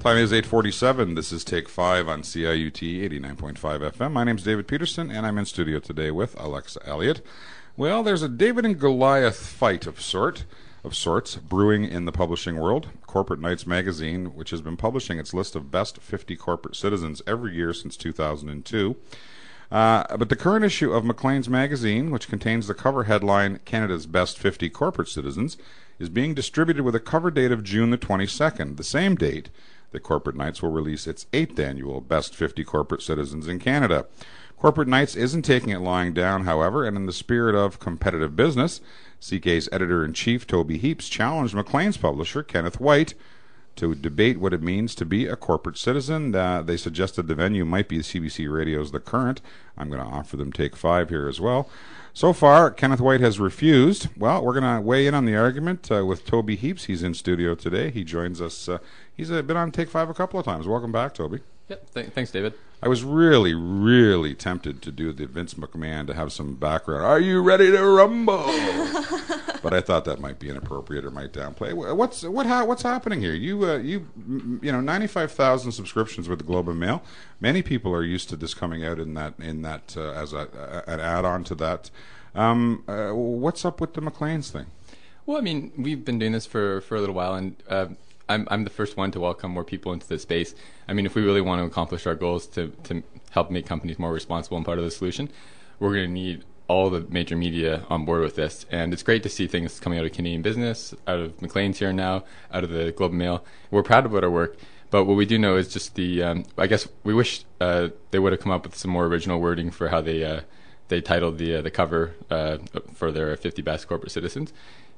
Time is 8:47. This is Take 5 on CIUT 89.5 FM. My name's David Peterson, and I'm in studio today with Alexa Elliott. Well, there's a David and Goliath fight of sorts brewing in the publishing world. Corporate Knights magazine, which has been publishing its list of best 50 corporate citizens every year since 2002. But the current issue of Maclean's magazine, which contains the cover headline, Canada's Best 50 Corporate Citizens, is being distributed with a cover date of June the 22nd, the same date that Corporate Knights will release its 8th annual Best 50 Corporate Citizens in Canada. Corporate Knights isn't taking it lying down, however, and in the spirit of competitive business, CK's editor-in-chief, Toby Heaps, challenged Maclean's publisher, Kenneth White, to debate what it means to be a corporate citizen. They suggested the venue might be CBC Radio's The Current. I'm going to offer them Take 5 here as well. So far, Kenneth White has refused. Well, we're going to weigh in on the argument with Toby Heaps. He's in studio today. He joins us. He's been on Take 5 a couple of times. Welcome back, Toby. Yep, thanks, David. I was really, really tempted to do the Vince McMahon to have some background. Are you ready to rumble? But I thought that might be inappropriate or might downplay. What's happening here? You know, 95,000 subscriptions with the Globe and Mail. Many people are used to this coming out in that as an add-on to that. What's up with the Maclean's thing? Well, I mean, we've been doing this for a little while, and I'm the first one to welcome more people into this space. I mean, if we really want to accomplish our goals to help make companies more responsible and part of the solution, we're going to need all the major media on board with this. And it's great to see things coming out of Canadian business, out of Maclean's here now, out of the Globe and Mail. We're proud about our work, but what we do know is just I guess we wish they would have come up with some more original wording for how they titled the cover for their 50 best corporate citizens.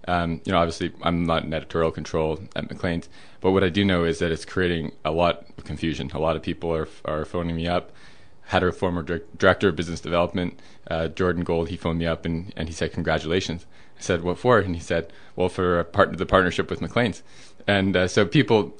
You know, obviously, I'm not in editorial control at Maclean's, but what I do know is that it's creating a lot of confusion. A lot of people are phoning me up. Had a former director of business development, Jordan Gold, he phoned me up and he said, "Congratulations." I said, "What for?" And he said, "Well, for the partnership with Maclean's." And so people,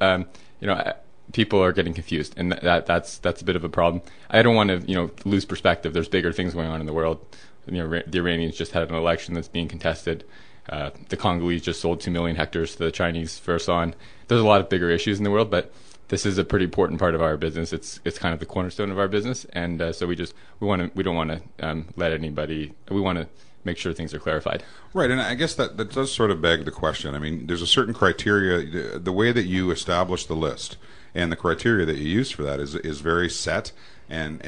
people are getting confused, and that's a bit of a problem. I don't want to lose perspective. There's bigger things going on in the world. The Iranians just had an election that's being contested. The Congolese just sold 2 million hectares to the Chinese for a son. There's a lot of bigger issues in the world, but this is a pretty important part of our business. It's kind of the cornerstone of our business, and so we don't want to let anybody. We want to make sure things are clarified. Right, and I guess that does sort of beg the question. I mean, there's a certain criteria. The way that you establish the list and the criteria that you use for that is very set, and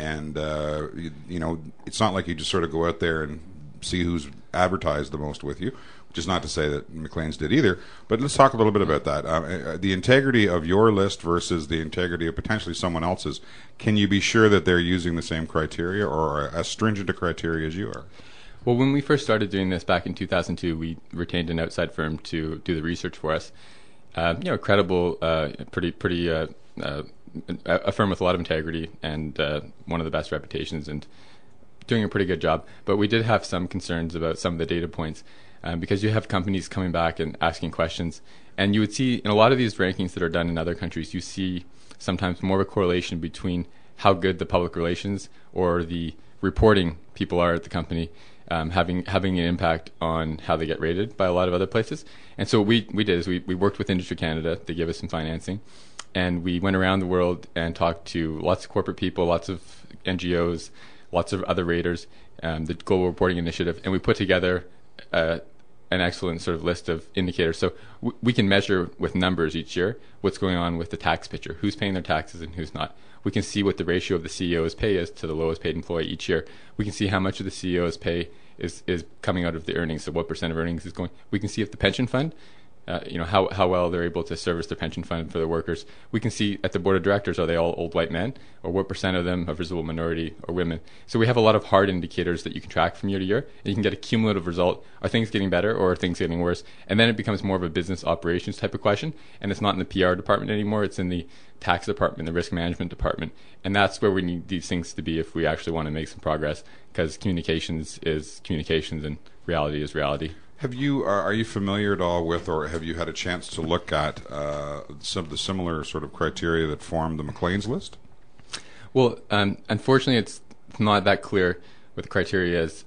it's not like you just sort of go out there and see who's advertised the most with you, which is not to say that Maclean's did either. But let's talk a little bit about that. The integrity of your list versus the integrity of potentially someone else's. Can you be sure that they're using the same criteria or as stringent a criteria as you are? Well, when we first started doing this back in 2002, we retained an outside firm to do the research for us. Credible, a firm with a lot of integrity and one of the best reputations and doing a pretty good job. But we did have some concerns about some of the data points. Because you have companies coming back and asking questions. And you would see in a lot of these rankings that are done in other countries, you see sometimes more of a correlation between how good the public relations or the reporting people are at the company, having an impact on how they get rated by a lot of other places. And so what we did is we worked with Industry Canada. They gave us some financing. And we went around the world and talked to lots of corporate people, lots of NGOs, lots of other raters, the Global Reporting Initiative, and we put together an excellent sort of list of indicators. So we can measure with numbers each year what's going on with the tax picture, who's paying their taxes and who's not. We can see what the ratio of the CEO's pay is to the lowest paid employee each year. We can see how much of the CEO's pay is coming out of the earnings, so what percent of earnings is going. We can see if the pension fund, how well they're able to service their pension fund for their workers. We can see at the board of directors, are they all old white men, or what percent of them are visible minority or women. So we have a lot of hard indicators that you can track from year to year, and you can get a cumulative result. Are things getting better or are things getting worse? And then it becomes more of a business operations type of question, and it's not in the PR department anymore, it's in the tax department, the risk management department, and that's where we need these things to be if we actually want to make some progress, because communications is communications and reality is reality. Are you familiar at all with, or have you had a chance to look at some of the similar sort of criteria that formed the Maclean's list? Well, unfortunately, it's not that clear what the criteria is.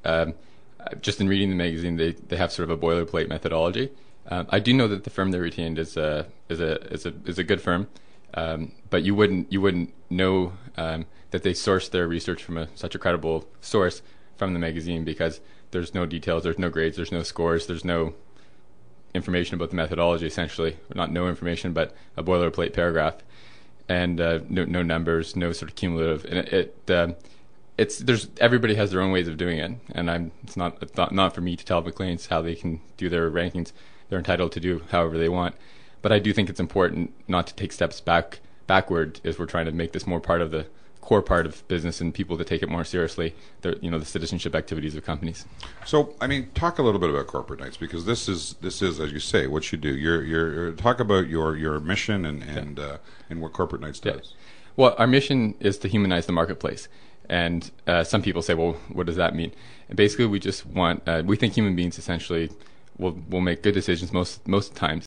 Just in reading the magazine, they have sort of a boilerplate methodology. I do know that the firm they retained is a good firm. but you wouldn't know that they sourced their research from such a credible source from the magazine, because there's no details, there's no grades, there's no scores, there's no information about the methodology, essentially. Not no information, but a boilerplate paragraph, and no numbers, no sort of cumulative. And there's everybody has their own ways of doing it, and it's not for me to tell Maclean's how they can do their rankings. They're entitled to do however they want. But I do think it's important not to take steps backward if we're trying to make this more part of the core part of business, and people to take it more seriously, the citizenship activities of companies. So, I mean, talk a little bit about corporate nights, because this is as you say, what you do. You're talk about your mission and what corporate nights does. Yeah. Well, our mission is to humanize the marketplace, and some people say, well, what does that mean? And basically, we just want we think human beings essentially will make good decisions most times